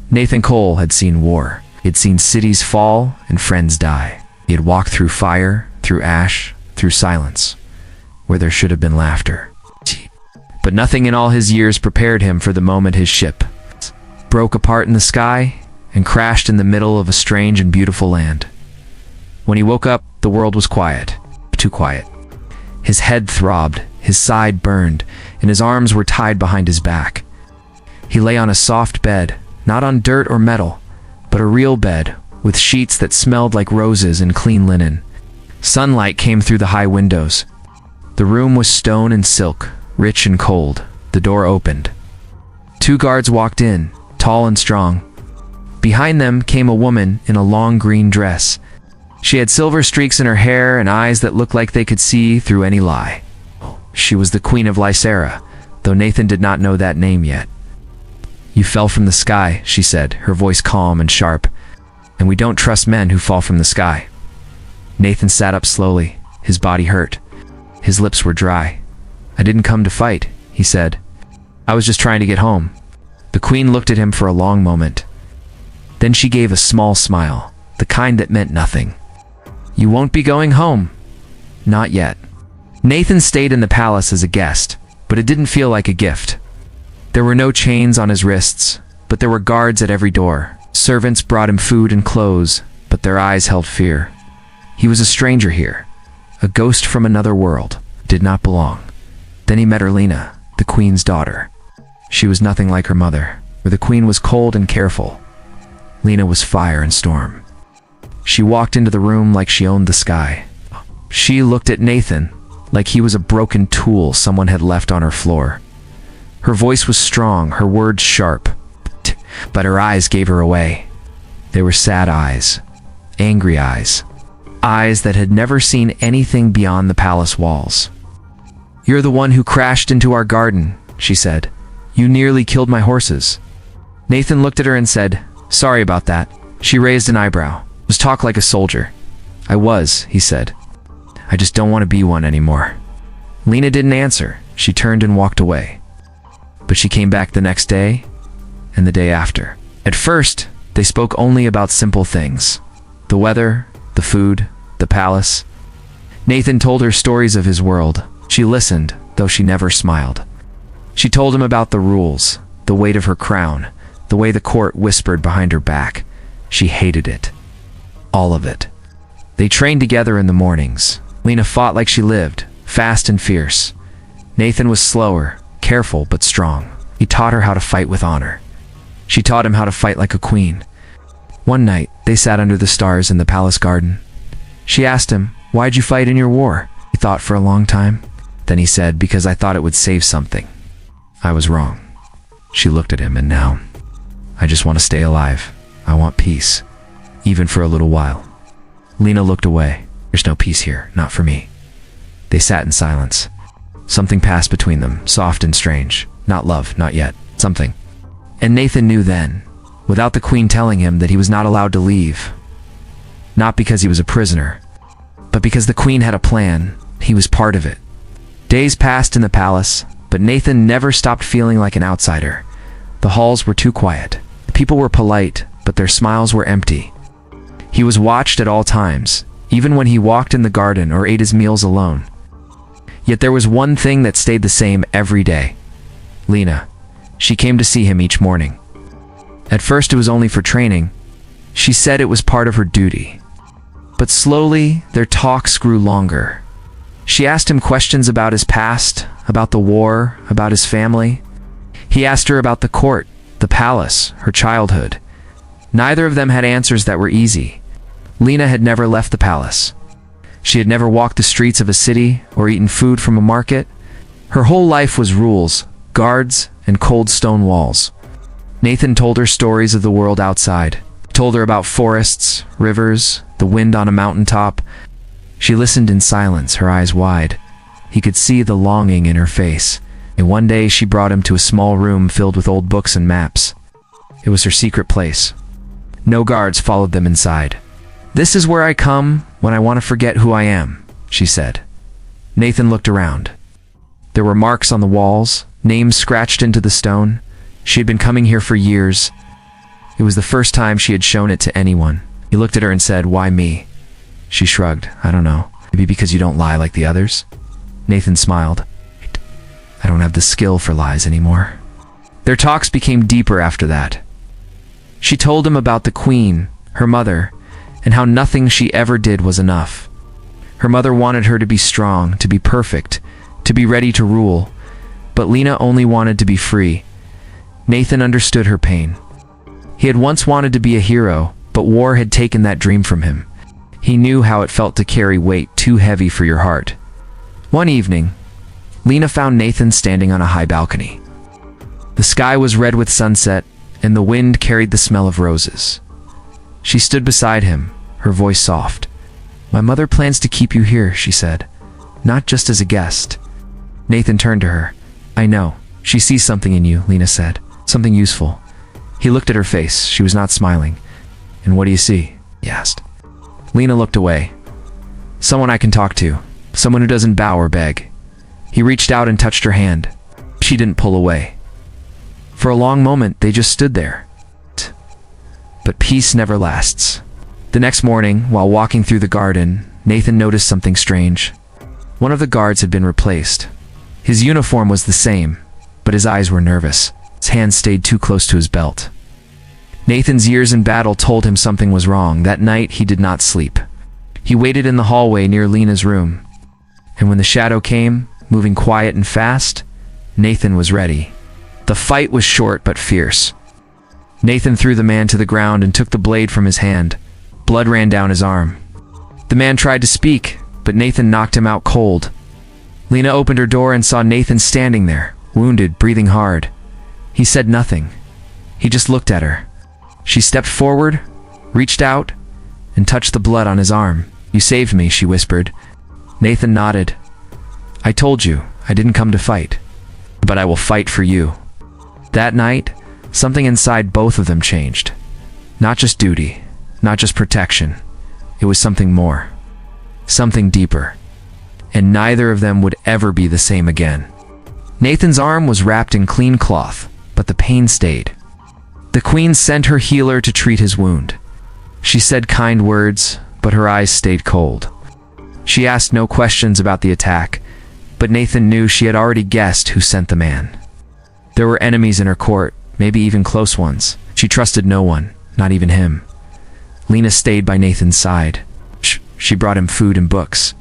Nathan Cole had seen war. He had seen cities fall and friends die. He had walked through fire, through ash, through silence, where there should have been laughter. But nothing in all his years prepared him for the moment his ship broke apart in the sky and crashed in the middle of a strange and beautiful land. When he woke up, the world was quiet, too quiet. His head throbbed, his side burned, and his arms were tied behind his back. He lay on a soft bed, not on dirt or metal, but a real bed, with sheets that smelled like roses and clean linen. Sunlight came through the high windows. The room was stone and silk, rich and cold. The door opened. 2 guards walked in, tall and strong. Behind them came a woman in a long green dress. She had silver streaks in her hair and eyes that looked like they could see through any lie. She was the Queen of Lysera, though Nathan did not know that name yet. "You fell from the sky," she said, her voice calm and sharp, "and we don't trust men who fall from the sky." Nathan sat up slowly. His body hurt. His lips were dry. "I didn't come to fight," he said. "I was just trying to get home." The Queen looked at him for a long moment. Then she gave a small smile, the kind that meant nothing. "You won't be going home." "Not yet." Nathan stayed in the palace as a guest, but it didn't feel like a gift. There were no chains on his wrists, but there were guards at every door. Servants brought him food and clothes, but their eyes held fear. He was a stranger here, a ghost from another world, did not belong. Then he met Erlina, the Queen's daughter. She was nothing like her mother, where the Queen was cold and careful. Lena was fire and storm. She walked into the room like she owned the sky. She looked at Nathan like he was a broken tool someone had left on her floor. Her voice was strong, her words sharp, but her eyes gave her away. They were sad eyes, angry eyes, eyes that had never seen anything beyond the palace walls. "You're the one who crashed into our garden," she said. "You nearly killed my horses." Nathan looked at her and said, "Sorry about that." She raised an eyebrow. "Was talk like a soldier." "I was," he said. "I just don't want to be one anymore." Lena didn't answer. She turned and walked away. But she came back the next day, and the day after. At first, they spoke only about simple things. The weather, the food, the palace. Nathan told her stories of his world. She listened, though she never smiled. She told him about the rules, the weight of her crown, the way the court whispered behind her back. She hated it. All of it. They trained together in the mornings. Lena fought like she lived, fast and fierce. Nathan was slower, careful but strong. He taught her how to fight with honor. She taught him how to fight like a queen. One night, they sat under the stars in the palace garden. She asked him, "Why'd you fight in your war?" He thought for a long time. Then he said, "Because I thought it would save something." "I was wrong." She looked at him, "And now? I just want to stay alive. I want peace, even for a little while." Lena looked away. "There's no peace here, not for me." They sat in silence. Something passed between them, soft and strange. Not love, not yet. Something. And Nathan knew then, without the Queen telling him, that he was not allowed to leave. Not because he was a prisoner, but because the Queen had a plan. He was part of it. Days passed in the palace, but Nathan never stopped feeling like an outsider. The halls were too quiet. The people were polite, but their smiles were empty. He was watched at all times, even when he walked in the garden or ate his meals alone. Yet there was one thing that stayed the same every day. Lena. She came to see him each morning. At first it was only for training. She said it was part of her duty. But slowly, their talks grew longer. She asked him questions about his past, about the war, about his family. He asked her about the court, the palace, her childhood. Neither of them had answers that were easy. Lena had never left the palace. She had never walked the streets of a city or eaten food from a market. Her whole life was rules, guards, and cold stone walls. Nathan told her stories of the world outside, told her about forests, rivers, the wind on a mountaintop. She listened in silence, her eyes wide. He could see the longing in her face, and one day she brought him to a small room filled with old books and maps. It was her secret place. No guards followed them inside. "This is where I come when I want to forget who I am," she said. Nathan looked around. There were marks on the walls, names scratched into the stone. She had been coming here for years. It was the first time she had shown it to anyone. He looked at her and said, "Why me?" She shrugged. "I don't know. Maybe because you don't lie like the others?" Nathan smiled. "I don't have the skill for lies anymore." Their talks became deeper after that. She told him about the Queen, her mother, and how nothing she ever did was enough. Her mother wanted her to be strong, to be perfect, to be ready to rule, but Lena only wanted to be free. Nathan understood her pain. He had once wanted to be a hero, but war had taken that dream from him. He knew how it felt to carry weight too heavy for your heart. One evening, Lena found Nathan standing on a high balcony. The sky was red with sunset, and the wind carried the smell of roses. She stood beside him, her voice soft. "My mother plans to keep you here," she said, "not just as a guest." Nathan turned to her. "I know. She sees something in you," Lena said. "Something useful." He looked at her face. She was not smiling. "And what do you see?" he asked. Lena looked away. "Someone I can talk to. Someone who doesn't bow or beg." He reached out and touched her hand. She didn't pull away. For a long moment, they just stood there. But peace never lasts. The next morning, while walking through the garden, Nathan noticed something strange. One of the guards had been replaced. His uniform was the same, but his eyes were nervous. His hands stayed too close to his belt. Nathan's years in battle told him something was wrong. That night, he did not sleep. He waited in the hallway near Lena's room. And when the shadow came, moving quiet and fast, Nathan was ready. The fight was short but fierce. Nathan threw the man to the ground and took the blade from his hand. Blood ran down his arm. The man tried to speak, but Nathan knocked him out cold. Lena opened her door and saw Nathan standing there, wounded, breathing hard. He said nothing. He just looked at her. She stepped forward, reached out, and touched the blood on his arm. "You saved me," she whispered. Nathan nodded. "I told you, I didn't come to fight. But I will fight for you." That night, something inside both of them changed. Not just duty, not just protection. It was something more. Something deeper. And neither of them would ever be the same again. Nathan's arm was wrapped in clean cloth, but the pain stayed. The Queen sent her healer to treat his wound. She said kind words, but her eyes stayed cold. She asked no questions about the attack, but Nathan knew she had already guessed who sent the man. There were enemies in her court, maybe even close ones. She trusted no one, not even him. Lena stayed by Nathan's side. She brought him food and books.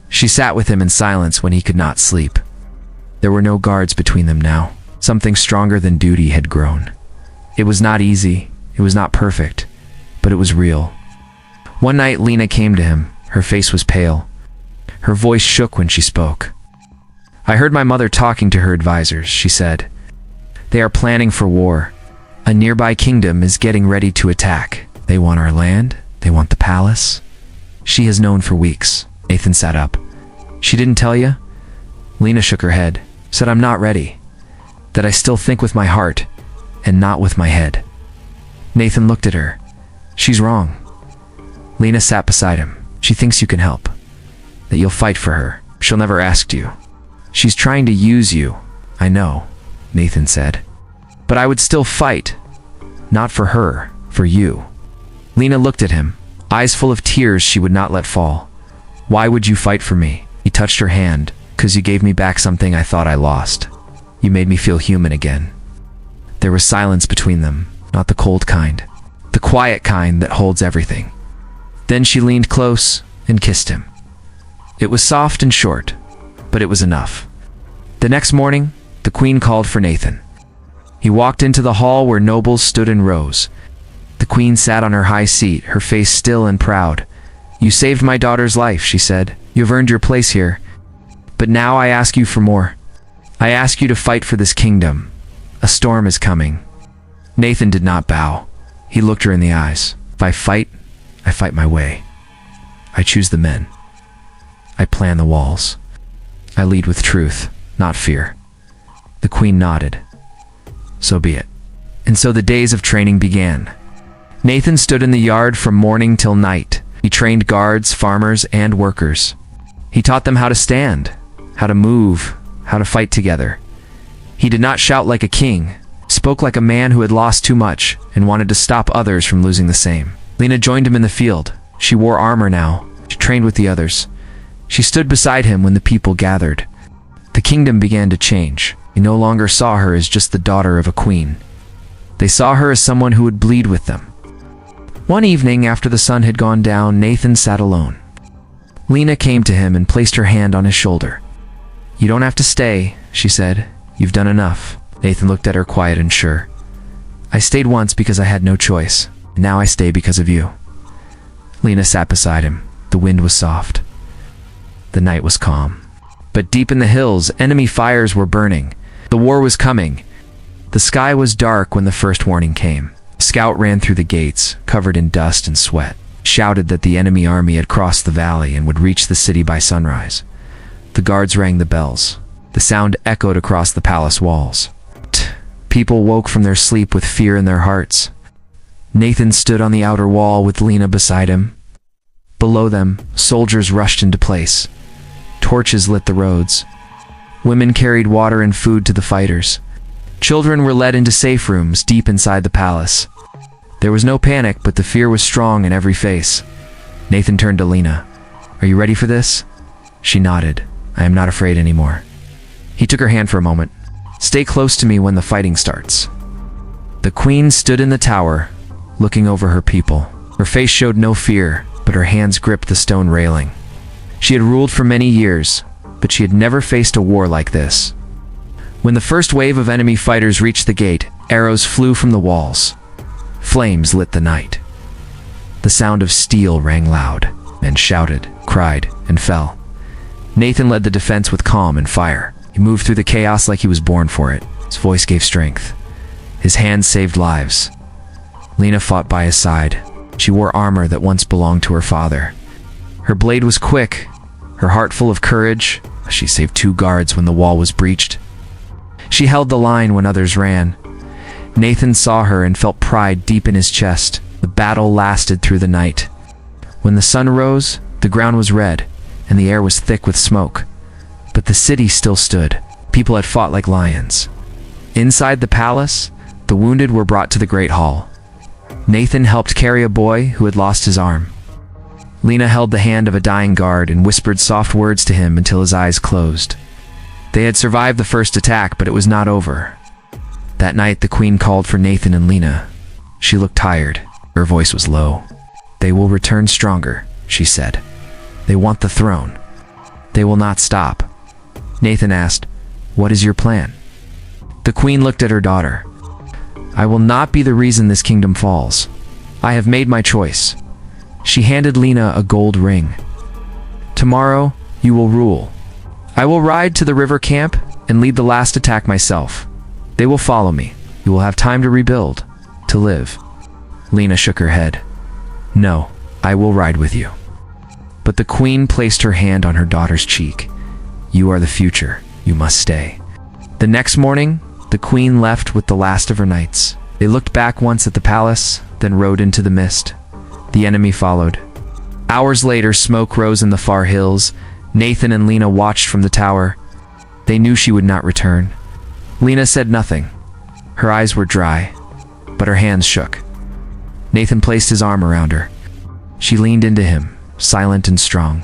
She sat with him in silence when he could not sleep. There were no guards between them now. Something stronger than duty had grown. It was not easy, it was not perfect, but it was real. One night Lena came to him. Her face was pale. Her voice shook when she spoke. "I heard my mother talking to her advisors," she said. "They are planning for war. A nearby kingdom is getting ready to attack. They want our land, they want the palace." "She has known for weeks." Nathan sat up. "She didn't tell you?" Lena shook her head, said, "I'm not ready. That I still think with my heart, and not with my head." Nathan looked at her. "She's wrong." Lena sat beside him. "She thinks you can help. That you'll fight for her. She'll never ask you. She's trying to use you." "I know," Nathan said. "But I would still fight. Not for her, for you." Lena looked at him, eyes full of tears she would not let fall. "Why would you fight for me?" He touched her hand. "'Cause you gave me back something I thought I lost. You made me feel human again." There was silence between them, not the cold kind, the quiet kind that holds everything. Then she leaned close and kissed him. It was soft and short, but it was enough. The next morning, the Queen called for Nathan. He walked into the hall where nobles stood in rows. The Queen sat on her high seat, her face still and proud. "You saved my daughter's life," she said. "You have earned your place here. But now I ask you for more. I ask you to fight for this kingdom. A storm is coming." Nathan did not bow. He looked her in the eyes. "If I fight my way. I choose the men. I plan the walls. I lead with truth, not fear." The Queen nodded. "So be it." And so the days of training began. Nathan stood in the yard from morning till night. He trained guards, farmers, and workers. He taught them how to stand, how to move, how to fight together. He did not shout like a king, spoke like a man who had lost too much and wanted to stop others from losing the same. Lena joined him in the field. She wore armor now. She trained with the others. She stood beside him when the people gathered. The kingdom began to change. They no longer saw her as just the daughter of a queen. They saw her as someone who would bleed with them. One evening after the sun had gone down, Nathan sat alone. Lena came to him and placed her hand on his shoulder. "You don't have to stay," she said. "You've done enough." Nathan looked at her quiet and sure. "I stayed once because I had no choice. Now I stay because of you." Lena sat beside him. The wind was soft. The night was calm. But deep in the hills, enemy fires were burning. The war was coming. The sky was dark when the first warning came. A scout ran through the gates, covered in dust and sweat, shouted that the enemy army had crossed the valley and would reach the city by sunrise. The guards rang the bells. The sound echoed across the palace walls. People woke from their sleep with fear in their hearts. Nathan stood on the outer wall with Lena beside him. Below them, soldiers rushed into place. Torches lit the roads. Women carried water and food to the fighters. Children were led into safe rooms deep inside the palace. There was no panic, but the fear was strong in every face. Nathan turned to Lena. "Are you ready for this?" She nodded. "I am not afraid anymore." He took her hand for a moment. "Stay close to me when the fighting starts." The queen stood in the tower, looking over her people. Her face showed no fear, but her hands gripped the stone railing. She had ruled for many years, but she had never faced a war like this. When the first wave of enemy fighters reached the gate, arrows flew from the walls. Flames lit the night. The sound of steel rang loud. Men shouted, cried, and fell. Nathan led the defense with calm and fire. He moved through the chaos like he was born for it. His voice gave strength. His hands saved lives. Lena fought by his side. She wore armor that once belonged to her father. Her blade was quick, her heart full of courage. She saved 2 guards when the wall was breached. She held the line when others ran. Nathan saw her and felt pride deep in his chest. The battle lasted through the night. When the sun rose, the ground was red, and the air was thick with smoke. But the city still stood. People had fought like lions. Inside the palace, the wounded were brought to the Great Hall. Nathan helped carry a boy who had lost his arm. Lena held the hand of a dying guard and whispered soft words to him until his eyes closed. They had survived the first attack, but it was not over. That night, the queen called for Nathan and Lena. She looked tired. Her voice was low. "They will return stronger," she said. "They want the throne. They will not stop." Nathan asked, "What is your plan?" The queen looked at her daughter. "I will not be the reason this kingdom falls. I have made my choice." She handed Lena a gold ring. "Tomorrow, you will rule. I will ride to the river camp and lead the last attack myself. They will follow me. You will have time to rebuild, to live." Lena shook her head. "No, I will ride with you." But the queen placed her hand on her daughter's cheek. "You are the future. You must stay." The next morning, the queen left with the last of her knights. They looked back once at the palace, then rode into the mist. The enemy followed. Hours later, smoke rose in the far hills. Nathan and Lena watched from the tower. They knew she would not return. Lena said nothing. Her eyes were dry, but her hands shook. Nathan placed his arm around her. She leaned into him, silent and strong.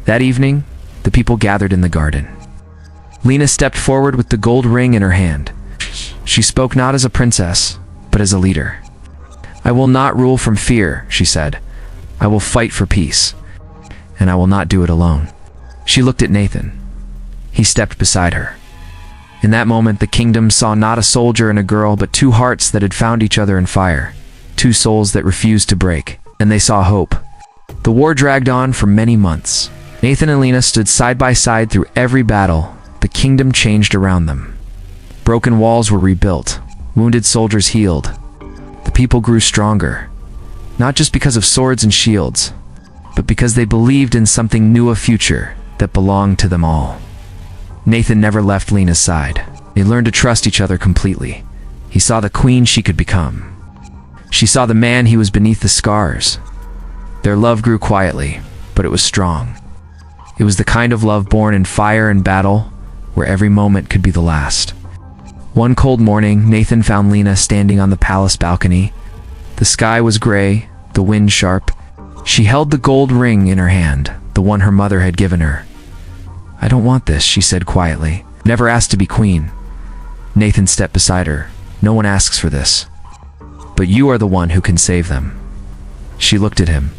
That evening, the people gathered in the garden. Lena stepped forward with the gold ring in her hand. She spoke not as a princess, but as a leader. "I will not rule from fear," she said. "I will fight for peace, and I will not do it alone." She looked at Nathan. He stepped beside her. In that moment, the kingdom saw not a soldier and a girl, but 2 hearts that had found each other in fire, 2 souls that refused to break, and they saw hope. The war dragged on for many months. Nathan and Lena stood side by side through every battle. The kingdom changed around them. Broken walls were rebuilt. Wounded soldiers healed. The people grew stronger, not just because of swords and shields, but because they believed in something new, a future that belonged to them all. Nathan never left Lena's side. They learned to trust each other completely. He saw the queen she could become. She saw the man he was beneath the scars. Their love grew quietly, but it was strong. It was the kind of love born in fire and battle, where every moment could be the last. One cold morning, Nathan found Lena standing on the palace balcony. The sky was gray, the wind sharp. She held the gold ring in her hand, the one her mother had given her. "I don't want this," she said quietly. "Never asked to be queen." Nathan stepped beside her. "No one asks for this. But you are the one who can save them." She looked at him.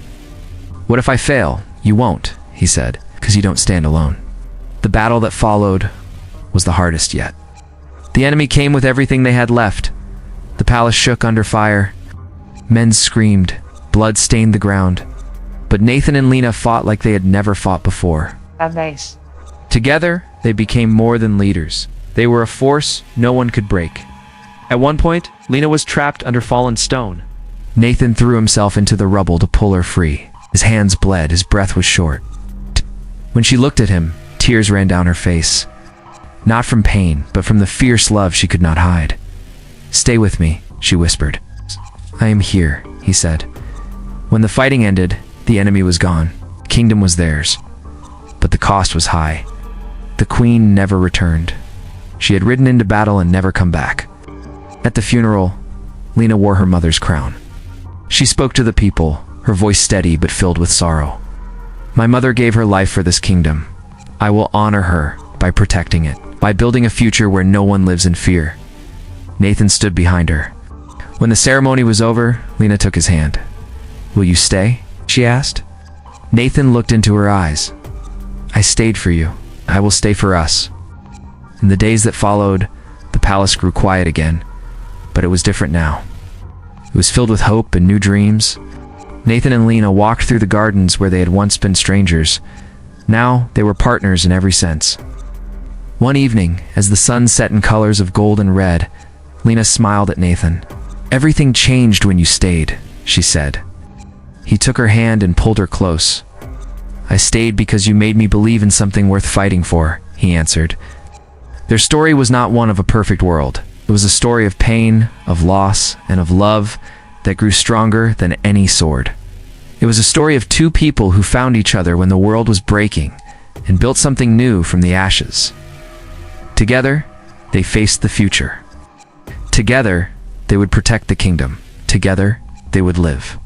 "What if I fail?" "You won't," he said, "because you don't stand alone." The battle that followed was the hardest yet. The enemy came with everything they had left. The palace shook under fire. Men screamed. Blood stained the ground. But Nathan and Lena fought like they had never fought before. Nice. Together, they became more than leaders. They were a force no one could break. At one point, Lena was trapped under fallen stone. Nathan threw himself into the rubble to pull her free. His hands bled, his breath was short. When she looked at him, tears ran down her face. Not from pain, but from the fierce love she could not hide. "Stay with me," she whispered. "I am here," he said. When the fighting ended, the enemy was gone. The kingdom was theirs. But the cost was high. The queen never returned. She had ridden into battle and never come back. At the funeral, Lena wore her mother's crown. She spoke to the people, her voice steady but filled with sorrow. "My mother gave her life for this kingdom. I will honor her by protecting it, by building a future where no one lives in fear." Nathan stood behind her. When the ceremony was over, Lena took his hand. "Will you stay?" she asked. Nathan looked into her eyes. "I stayed for you. I will stay for us." In the days that followed, the palace grew quiet again, but it was different now. It was filled with hope and new dreams. Nathan and Lena walked through the gardens where they had once been strangers. Now they were partners in every sense. One evening, as the sun set in colors of gold and red, Lena smiled at Nathan. "Everything changed when you stayed," she said. He took her hand and pulled her close. "I stayed because you made me believe in something worth fighting for," he answered. Their story was not one of a perfect world. It was a story of pain, of loss, and of love that grew stronger than any sword. It was a story of two people who found each other when the world was breaking and built something new from the ashes. Together, they faced the future. Together, they would protect the kingdom. Together, they would live.